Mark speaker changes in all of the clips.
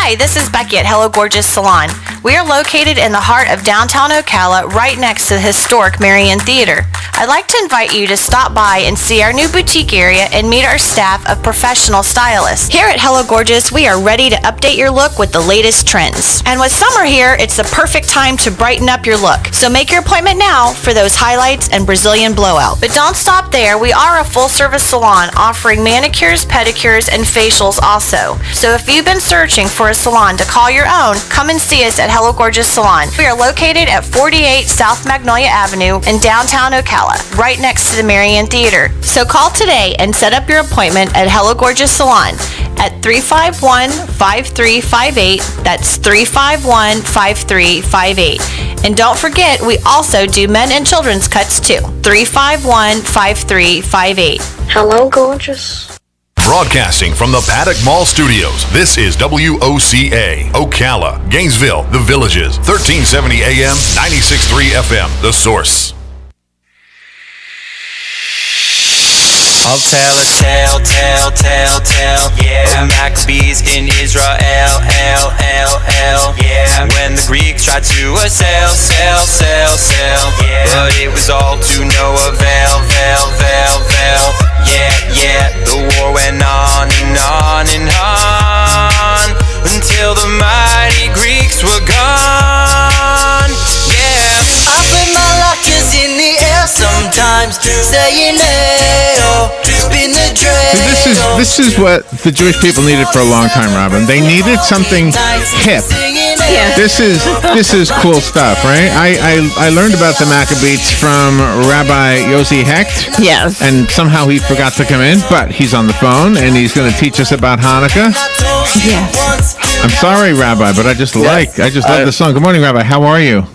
Speaker 1: Hi, this is Becky at Hello Gorgeous Salon. We are located in the heart of downtown Ocala, right next to the historic Marion Theater. I'd like to invite you to stop by and see our new boutique area and meet our staff of professional stylists. Here at Hello Gorgeous, we are ready to update your look with the latest trends. And with summer here, it's the perfect time to brighten up your look. So make your appointment now for those highlights and Brazilian blowout. But don't stop there. We are a full-service salon offering manicures, pedicures, and facials also. So if you've been searching for a salon to call your own, come and see us at Hello Gorgeous Salon. We are located at 48 South Magnolia Avenue in downtown Ocala, right next to the Marion Theater. So call today and set up your appointment at Hello Gorgeous Salon at 351-5358. That's 351-5358. And don't forget, we also do men and children's cuts too. 351-5358.
Speaker 2: Hello, gorgeous.
Speaker 3: Broadcasting from the Paddock Mall Studios, this is WOCA, Ocala, Gainesville, The Villages, 1370 AM, 96.3 FM, The Source.
Speaker 4: I'll tell a tale, yeah. Of Maccabees in Israel, yeah. When the Greeks tried to sail, yeah. But it was all to no avail, yeah. The war went on and on and on until the mighty Greeks were gone, yeah.
Speaker 5: I put my lockers in the air sometimes, saying hey-oh, spin the dreidel.
Speaker 6: See, this is what the Jewish people needed for a long time, Robin. They needed something hip.
Speaker 7: Yeah.
Speaker 6: This is cool stuff, right? I learned about the Maccabees from Rabbi Yossi Hecht.
Speaker 7: Yes.
Speaker 6: And somehow he forgot to come in, but he's on the phone and he's going to teach us about Hanukkah.
Speaker 7: Yes.
Speaker 6: I'm sorry, Rabbi, but I just love the song. Good morning, Rabbi. How are you?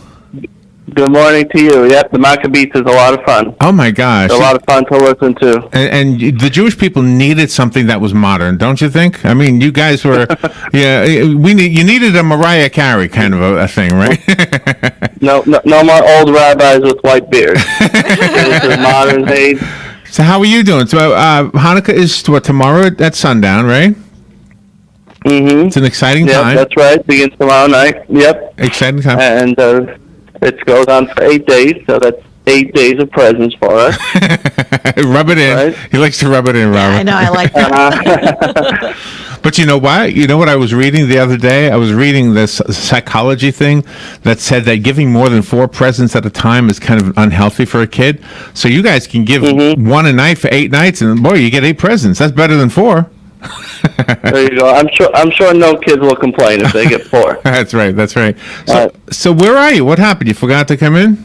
Speaker 8: Good morning to you. Yep, the Maccabees is a lot of fun.
Speaker 6: Oh my gosh.
Speaker 8: It's a lot of fun to listen to.
Speaker 6: And the Jewish people needed something that was modern, don't you think? I mean, you guys were, you needed a Mariah Carey kind of a thing, right?
Speaker 8: No more old rabbis with white beards. This is modern age.
Speaker 6: So how are you doing? So Hanukkah is tomorrow at sundown, right?
Speaker 8: Mm-hmm.
Speaker 6: It's an exciting time.
Speaker 8: That's right. Begins tomorrow night. Yep.
Speaker 6: Exciting time.
Speaker 8: And it goes on for 8 days, so that's 8 days of presents for us.
Speaker 6: Rub it in.
Speaker 8: Right?
Speaker 6: He likes to rub it in, Robert.
Speaker 7: I know, I like that.
Speaker 6: But you know what? You know what I was reading the other day? I was reading this psychology thing that said that giving more than 4 presents at a time is kind of unhealthy for a kid. So you guys can give one a night for 8 nights, and boy, you get 8 presents. That's better than 4.
Speaker 8: There you go. I'm sure no kids will complain if they get 4.
Speaker 6: That's right. So where are you? What happened? You forgot to come in?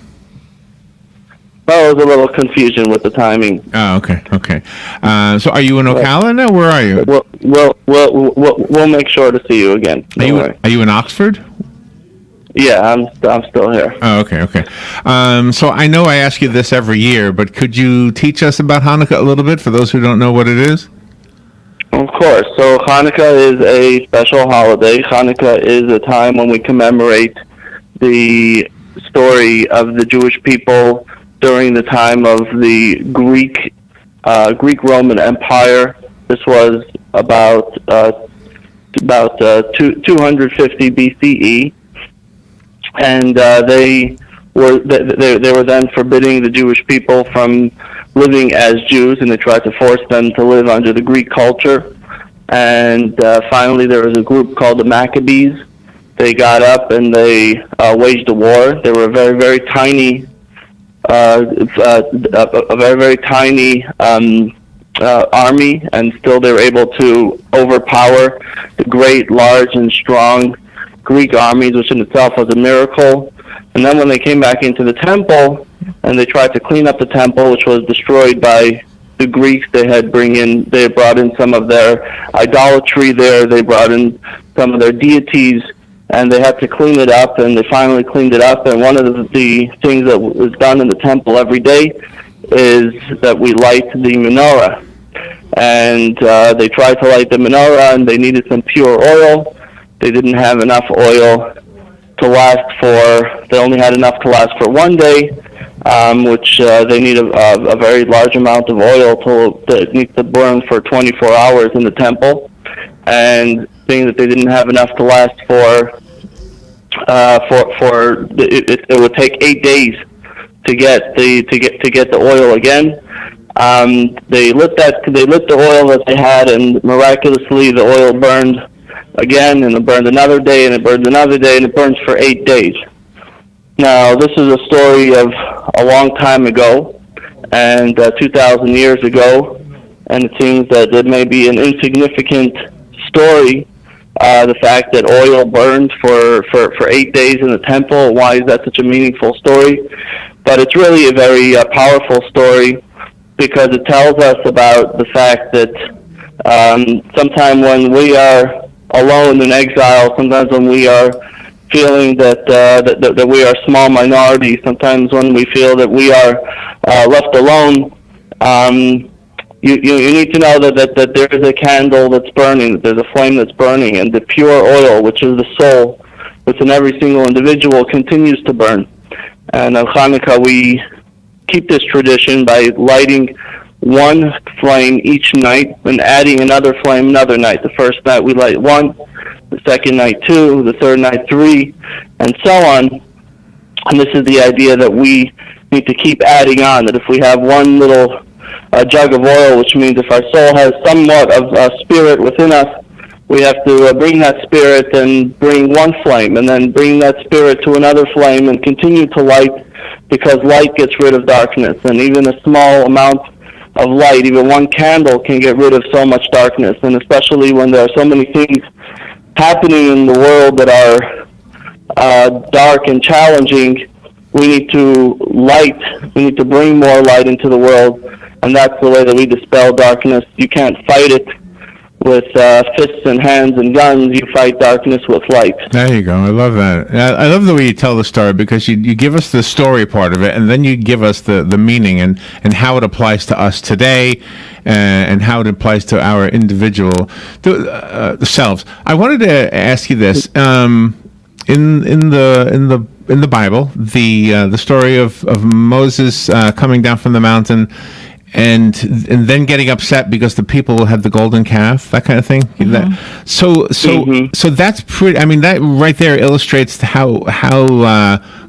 Speaker 8: Well, there was a little confusion with the timing.
Speaker 6: Oh, okay. So are you in Ocala now? Where are you?
Speaker 8: We'll make sure to see you again.
Speaker 6: Are you in Oxford?
Speaker 8: Yeah, I'm still here.
Speaker 6: Oh, okay. So I know I ask you this every year, but could you teach us about Hanukkah a little bit for those who don't know what it is?
Speaker 8: Of course. So Hanukkah is a special holiday. Hanukkah is a time when we commemorate the story of the Jewish people during the time of the Greek-Roman Empire. This was about 250 BCE, and they were then forbidding the Jewish people from living as Jews, and they tried to force them to live under the Greek culture. And finally, there was a group called the Maccabees. They got up and they waged a war. They were a very, very tiny, army, and still they were able to overpower the great, large, and strong Greek armies, which in itself was a miracle. And then when they came back into the temple and they tried to clean up the temple, which was destroyed by the Greeks, they brought in some of their idolatry there. They brought in some of their deities, and they had to clean it up, and they finally cleaned it up. And one of the things that was done in the temple every day is that we light the menorah. And they tried to light the menorah, and they needed some pure oil. They didn't have enough oil to last they only had enough to last for 1 day, which they need a very large amount of oil that needs to burn for 24 hours in the temple. and seeing that they didn't have enough to last it would take 8 days to get the oil again. They lit the oil that they had, and miraculously the oil burned again, and it burned another day, and it burned another day, and it burns for 8 days. Now, this is a story of a long time ago, and 2,000 years ago, and it seems that it may be an insignificant story, the fact that oil burned for 8 days in the temple. Why is that such a meaningful story? But it's really a very powerful story, because it tells us about the fact that sometime when we are alone in exile, sometimes when we are feeling that we are a small minority, sometimes when we feel that we are left alone, you need to know that there is a candle that's burning, that there's a flame that's burning, and the pure oil, which is the soul within every single individual, continues to burn. And on Chanukah, we keep this tradition by lighting one flame each night and adding another flame another night. The first night we light one, the second night two, the third night three, and so on. And this is the idea that we need to keep adding on, that if we have one little jug of oil, which means if our soul has somewhat of spirit within us, we have to bring that spirit and bring one flame, and then bring that spirit to another flame and continue to light, because light gets rid of darkness. And even a small amount of light, even one candle, can get rid of so much darkness. And especially when there are so many things happening in the world that are dark and challenging, we need to bring more light into the world, and that's the way that we dispel darkness. You can't fight it with fists and hands and guns. You fight darkness with light.
Speaker 6: There you go. I love that. I love the way you tell the story, because you give us the story part of it, and then you give us the meaning and how it applies to us today, and how it applies to our individual selves. I wanted to ask you this. In the Bible, the story of Moses coming down from the mountain and then getting upset because the people had the golden calf, that kind of thing. Mm-hmm. So that's pretty. I mean, that right there illustrates how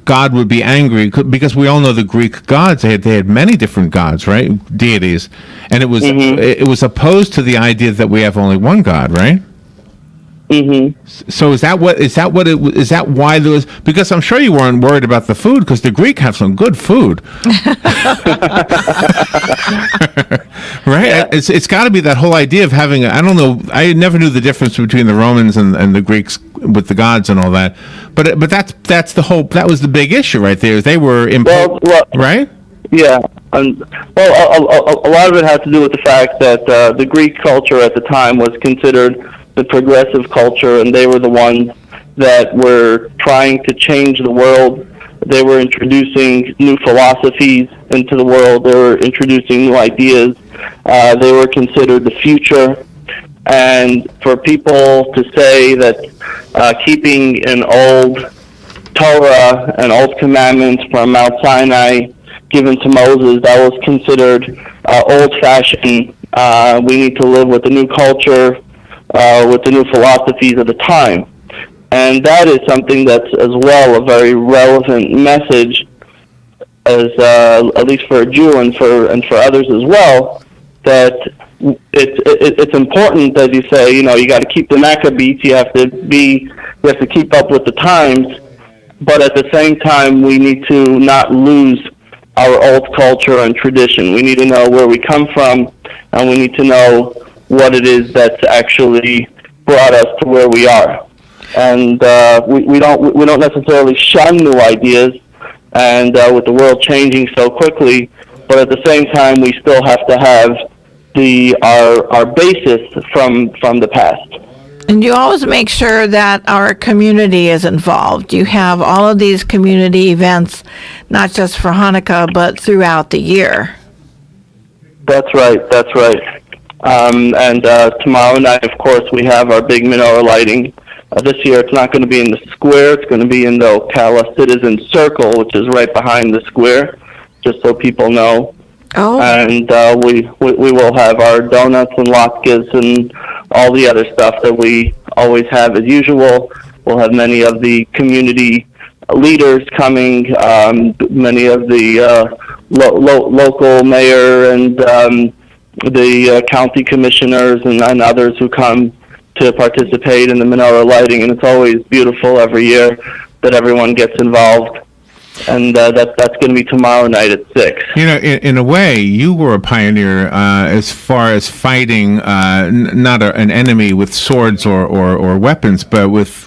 Speaker 6: God would be angry, because we all know the Greek gods. They had many different gods, right? Deities, and it was opposed to the idea that we have only one God, right? Mm-hmm. So is that why there was? Because I'm sure you weren't worried about the food, because the Greek have some good food, right? Yeah. It's got to be that whole idea of having. I don't know. I never knew the difference between the Romans and the Greeks with the gods and all that. But that's the whole. That was the big issue right there. They were right?
Speaker 8: Yeah. A lot of it has to do with the fact that the Greek culture at the time was considered the progressive culture, and they were the ones that were trying to change the world. They were introducing new philosophies into the world. They were introducing new ideas. They were considered the future. And for people to say that keeping an old Torah and old commandments from Mount Sinai given to Moses, that was considered old-fashioned. We need to live with the new culture, with the new philosophies of the time. And that is something that's as well a very relevant message, as at least for a Jew and for others as well, that it's important that you say, you got to keep the Maccabees, you have to keep up with the times, but at the same time we need to not lose our old culture and tradition. We need to know where we come from, and we need to know what it is that's actually brought us to where we are. And we don't necessarily shun new ideas, and with the world changing so quickly, but at the same time we still have to have our basis from the past.
Speaker 7: And you always make sure that our community is involved. You have all of these community events, not just for Hanukkah, but throughout the year.
Speaker 8: That's right. And tomorrow night, of course, we have our big menorah lighting. This year, it's not going to be in the square. It's going to be in the Ocala Citizen Circle, which is right behind the square, just so people know. Oh. And we will have our donuts and latkes, and all the other stuff that we always have as usual. We'll have many of the community leaders coming, many of the local mayor and the county commissioners and others who come to participate in the menorah lighting, and it's always beautiful every year that everyone gets involved. And that's going to be tomorrow night at 6.
Speaker 6: You know, in a way, you were a pioneer as far as fighting not an enemy with swords or weapons, but with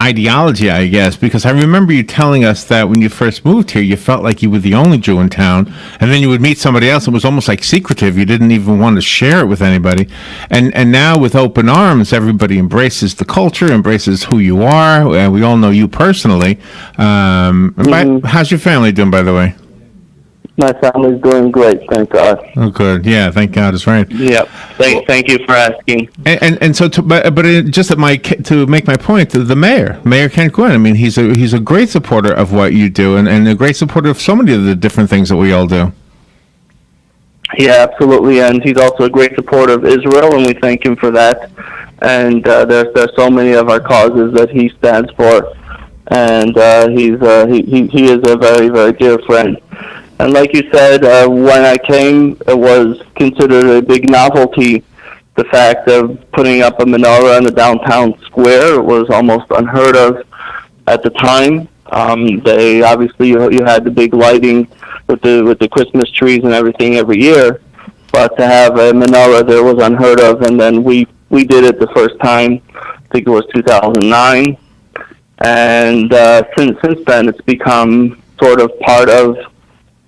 Speaker 6: ideology, I guess, because I remember you telling us that when you first moved here, you felt like you were the only Jew in town, and then you would meet somebody else. It was almost like secretive. You didn't even want to share it with anybody. And now with open arms, everybody embraces the culture, embraces who you are, and we all know you personally. How's your family doing, by the way?
Speaker 8: My family's doing great, thank God.
Speaker 6: Oh, good. Yeah, thank God is right.
Speaker 8: Yeah, thank you for asking.
Speaker 6: And so, to make my point, the Mayor Ken Quinn. I mean, he's a great supporter of what you do, and a great supporter of so many of the different things that we all do.
Speaker 8: Yeah, absolutely, and he's also a great supporter of Israel, and we thank him for that. And there's so many of our causes that he stands for, and he is a very, very dear friend. And like you said, when I came, it was considered a big novelty. The fact of putting up a menorah in the downtown square, it was almost unheard of at the time. They obviously you had the big lighting with the Christmas trees and everything every year, but to have a menorah there was unheard of. And then we did it the first time. I think it was 2009, and since then it's become sort of part of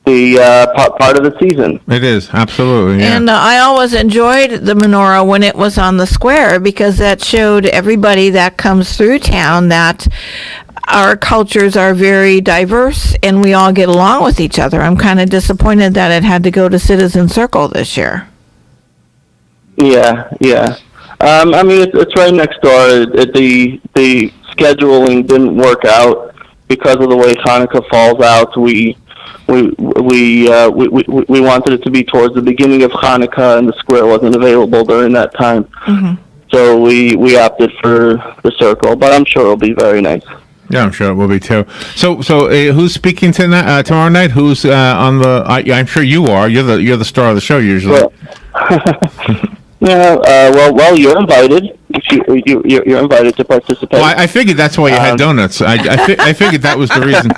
Speaker 8: the season.
Speaker 6: It is, absolutely, yeah.
Speaker 7: And I always enjoyed the menorah when it was on the square, because that showed everybody that comes through town that our cultures are very diverse and we all get along with each other. I'm kind of disappointed that it had to go to Citizen Circle this year.
Speaker 8: Yeah. I mean, it's right next door. The scheduling didn't work out because of the way Chanukah falls out. We wanted it to be towards the beginning of Chanukah, and the square wasn't available during that time. Mm-hmm. So we opted for the circle, but I'm sure it'll be very nice.
Speaker 6: Yeah, I'm sure it will be too. So who's speaking tonight? Tomorrow night? Who's on the? I'm sure you are. You're the star of the show usually.
Speaker 8: Well, well, you're invited. You're invited to participate.
Speaker 6: Well, I figured that's why you had donuts. I figured that was the reason.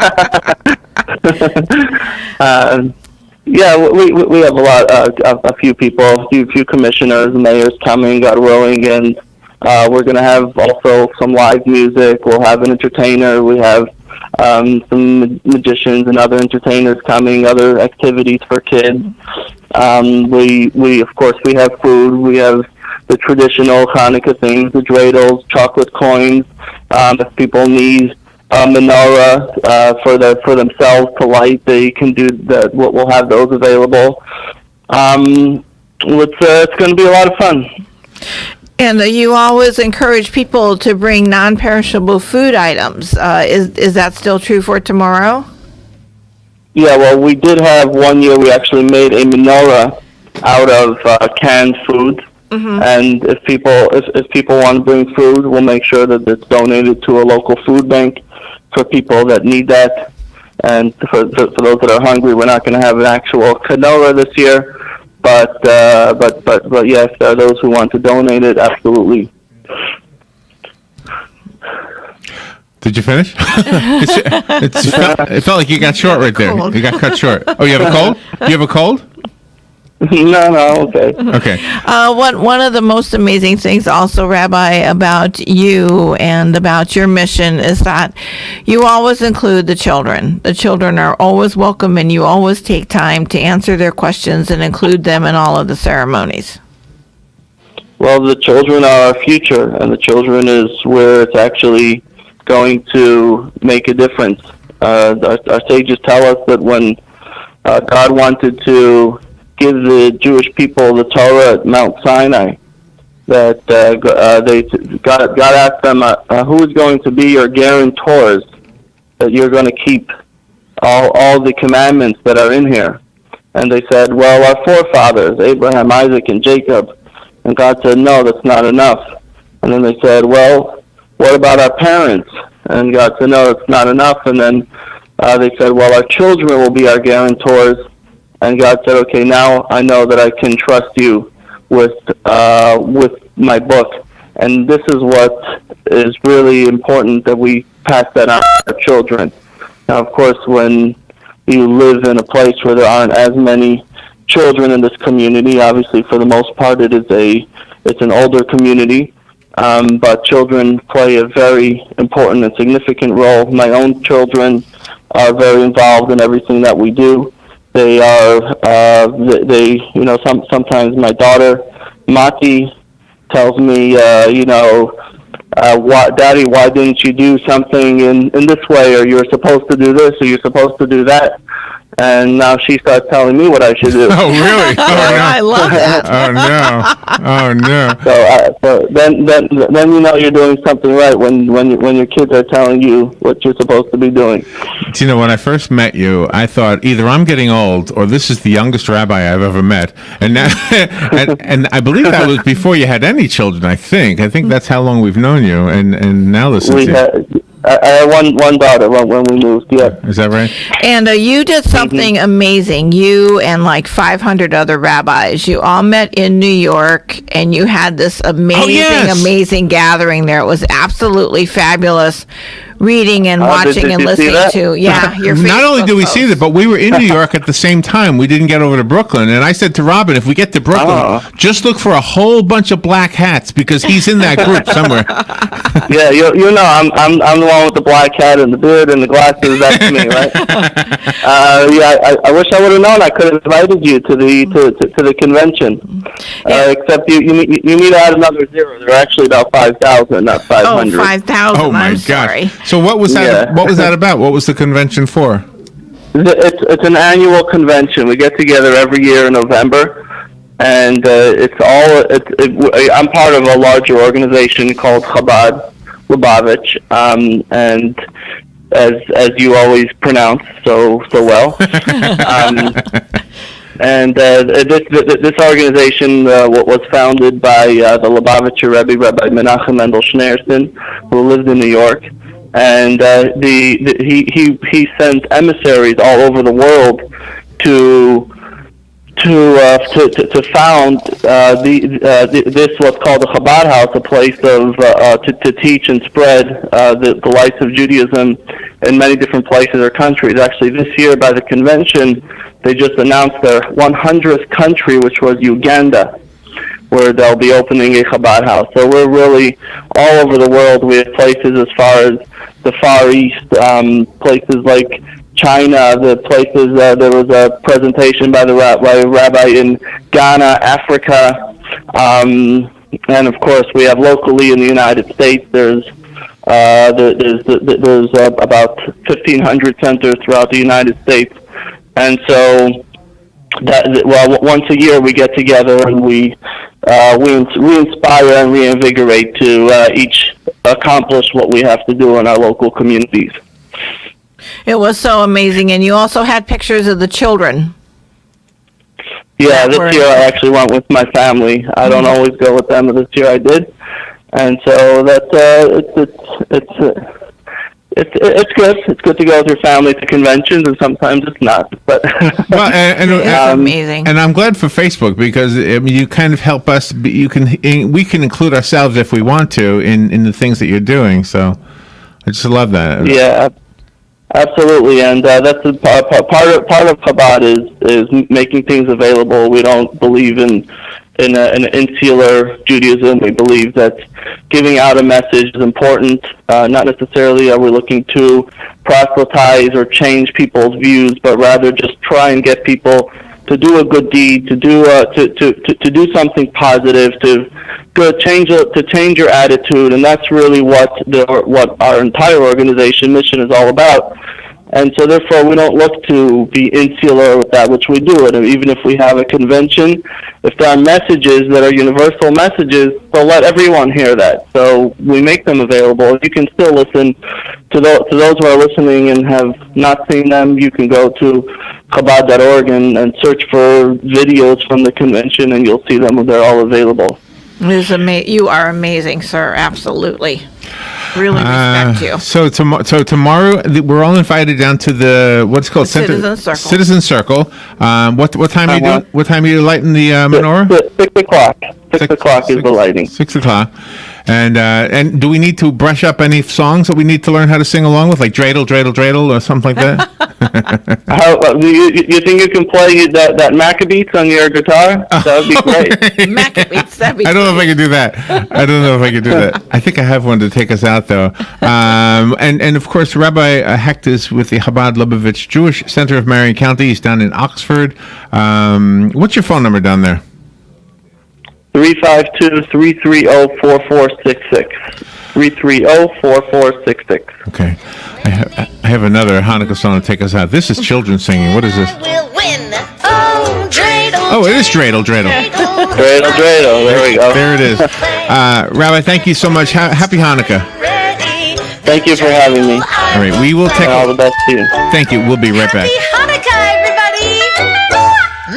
Speaker 8: Yeah, we have a few people, a few commissioners, mayors coming, God willing, and we're going to have also some live music. We'll have an entertainer. We have some magicians and other entertainers coming, other activities for kids. We of course, we have food. We have the traditional Hanukkah things, the dreidels, chocolate coins. If people need a menorah for themselves to light, they can do that. We'll have those available. It's going to be a lot of fun.
Speaker 7: And you always encourage people to bring non-perishable food items. Is that still true for tomorrow?
Speaker 8: Yeah, well, we did have one year we actually made a menorah out of canned food. Mm-hmm. And if people want to bring food, we'll make sure that it's donated to a local food bank for people that need that. And for those that are hungry, we're not going to have an actual menorah this year. But yes, there are those who want to donate it, absolutely.
Speaker 6: Did you finish? It felt like you got short right there. You got cut short. Oh, you have a cold? You have a cold?
Speaker 8: No, okay.
Speaker 6: Okay.
Speaker 7: One of the most amazing things also, Rabbi, about you and about your mission is that you always include the children. The children are always welcome, and you always take time to answer their questions and include them in all of the ceremonies.
Speaker 8: Well, the children are our future, and the children is where it's actually going to make a difference. Our sages tell us that when God wanted to give the Jewish people the Torah at Mount Sinai, that God asked them, who is going to be your guarantors that you're going to keep all the commandments that are in here? And they said, well, our forefathers, Abraham, Isaac, and Jacob. And God said, no, that's not enough. And then they said, well, what about our parents? And God said, no, that's not enough. And then they said, well, our children will be our guarantors. And God said, okay, now I know that I can trust you with my book. And this is what is really important, that we pass that on to our children. Now, of course, when you live in a place where there aren't as many children in this community, obviously for the most part it's an older community, but children play a very important and significant role. My own children are very involved in everything that we do. They are, sometimes my daughter, Mati, tells me, Daddy, why didn't you do something in this way, or you're supposed to do this, or you're supposed to do that? And now she starts telling me what I should do.
Speaker 6: Oh, really? Oh, no.
Speaker 7: I love that.
Speaker 6: Oh, no.
Speaker 8: So then you're doing something right when your kids are telling you what you're supposed to be doing.
Speaker 6: Do you know, when I first met you, I thought either I'm getting old or this is the youngest rabbi I've ever met. And now, and I believe that was before you had any children. I think that's how long we've known you. And now listen to you.
Speaker 8: I had one daughter when we moved. Yeah,
Speaker 6: is that right?
Speaker 7: And you did something amazing. You and like 500 other rabbis. You all met in New York, and you had this amazing gathering there. It was absolutely fabulous. Reading and watching and listening to, your
Speaker 6: Not only
Speaker 7: Facebook
Speaker 6: did we
Speaker 7: posts.
Speaker 6: see that, but we were in New York at the same time. We didn't get over to Brooklyn, and I said to Robin, if we get to Brooklyn, just look for a whole bunch of black hats because he's in that group somewhere.
Speaker 8: Yeah, I'm the one with the black hat and the beard and the glasses. That's me, right? I wish I would have known. I could have invited you to the convention. Except you need to add another zero. There are actually about 5,000, not 500.
Speaker 7: 5,000.
Speaker 6: Oh my
Speaker 7: I'm
Speaker 6: gosh!
Speaker 7: sorry.
Speaker 6: So what was that?
Speaker 8: Yeah.
Speaker 6: What was that about? What was the convention for?
Speaker 8: It's an annual convention. We get together every year in November, and I'm part of a larger organization called Chabad Lubavitch, and as you always pronounce so well. And this organization was founded by the Lubavitcher Rabbi Menachem Mendel Schneerson, who lived in New York, and he sends emissaries all over the world to found this what's called the Chabad House, a place to teach and spread the lights of Judaism in many different places or countries. Actually, this year by the convention, they just announced their 100th country, which was Uganda, where they'll be opening a Chabad House. So we're really all over the world. We have places as far as the Far East, places like China, the places, there was a presentation by the rabbi in Ghana, Africa, and of course we have locally in the United States, there's about 1,500 centers throughout the United States, and so once a year we get together and we inspire and reinvigorate to each accomplish what we have to do in our local communities.
Speaker 7: It was so amazing, and you also had pictures of the children.
Speaker 8: Yeah, this year I actually went with my family. I don't always go with them, but this year I did, and so it's good. It's good to go with your family to conventions, and sometimes it's not. But
Speaker 7: it's amazing.
Speaker 6: And I'm glad for Facebook because you kind of help us. We can include ourselves if we want to in the things that you're doing. So I just love that.
Speaker 8: Yeah. Absolutely, and that's part of Chabad is making things available. We don't believe in an insular Judaism. We believe that giving out a message is important. Not necessarily are we looking to proselytize or change people's views, but rather just try and get people to do a good deed, to do something positive, to change your attitude, and that's really what our entire organization mission is all about. And so therefore we don't look to be insular with that which we do. And even if we have a convention, if there are messages that are universal messages, so let everyone hear that. So we make them available. You can still listen to those who are listening and have not seen them. You can go to Chabad.org and search for videos from the convention, and you'll see them. They're all available.
Speaker 7: You are amazing, sir. Absolutely. Really respect you.
Speaker 6: So tomorrow we're all invited down to the what's called
Speaker 7: Citizen Circle.
Speaker 6: Citizen Circle. What time are you doing? What time are you lighting the menorah?
Speaker 8: 6 o'clock. 6 o'clock is the lighting.
Speaker 6: 6 o'clock. And do we need to brush up any songs that we need to learn how to sing along with, like Dreidel, Dreidel, Dreidel, or something like that?
Speaker 8: You think you can play that Maccabees on your guitar? That would be great.
Speaker 7: Maccabees, that'd be
Speaker 6: I don't know if I can do that. I think I have one to take us out, though. And of course, Rabbi Hecht is with the Chabad Lubavitch Jewish Center of Marion County. He's down in Oxford. What's your phone number down there?
Speaker 8: 352-330-4466. 330-4466.
Speaker 6: Okay. I have another Hanukkah song to take us out. This is children singing. What is this?
Speaker 2: We'll win. Oh, dreidel.
Speaker 6: Oh, it is Dreidel, Dreidel.
Speaker 8: Dreidel, Dreidel. There we go.
Speaker 6: There it is. Rabbi, thank you so much. Happy Hanukkah.
Speaker 8: Thank you for having me.
Speaker 6: All right, we will take
Speaker 8: all the best to you.
Speaker 6: Thank you. We'll be right back.
Speaker 2: Happy Hanukkah, everybody.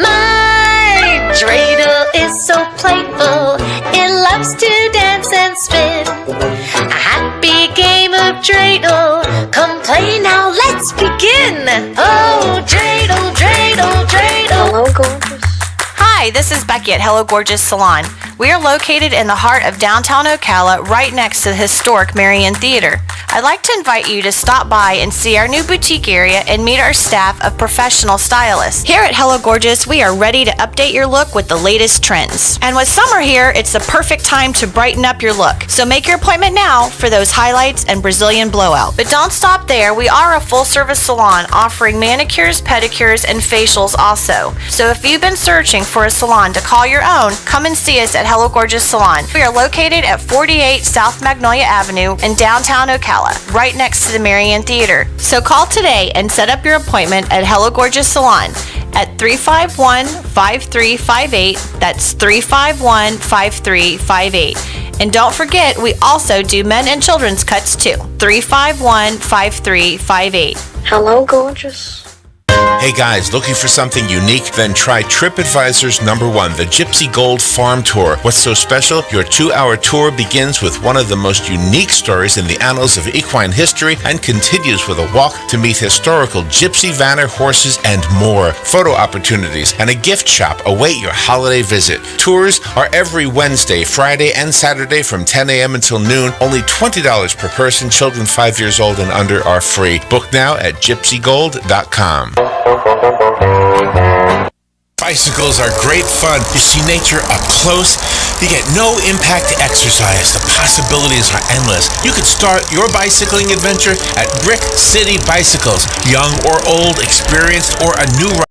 Speaker 2: My dreidel is so playful. It loves to dance and spin. A happy game of dreidel. Come play now, let's begin. Oh, dreidel, dreidel, dreidel. Hello, gorgeous.
Speaker 1: Hi, this is Becky at Hello Gorgeous Salon. We are located in the heart of downtown Ocala, right next to the historic Marion Theater. I'd like to invite you to stop by and see our new boutique area and meet our staff of professional stylists. Here at Hello Gorgeous, we are ready to update your look with the latest trends. And with summer here, it's the perfect time to brighten up your look. So make your appointment now for those highlights and Brazilian blowout. But don't stop there. We are a full-service salon offering manicures, pedicures, and facials also. So if you've been searching for a salon to call your own, come and see us at Hello Gorgeous Salon. We are located at 48 South Magnolia Avenue in downtown Ocala, right next to the Marion Theater. So call today and set up your appointment at Hello Gorgeous Salon at 351-5358. That's 351-5358. And don't forget, we also do men and children's cuts too. 351-5358.
Speaker 2: Hello, gorgeous.
Speaker 9: Hey guys, looking for something unique? Then try TripAdvisor's #1, the Gypsy Gold Farm Tour. What's so special? Your 2-hour tour begins with one of the most unique stories in the annals of equine history and continues with a walk to meet historical gypsy vanner horses and more. Photo opportunities and a gift shop await your holiday visit. Tours are every Wednesday, Friday, and Saturday from 10 a.m. until noon. Only $20 per person. Children 5 years old and under are free. Book now at gypsygold.com. Bicycles are great fun. You see nature up close. You get no impact exercise. The possibilities are endless. You could start your bicycling adventure at Brick City Bicycles. Young or old, experienced or a new rider.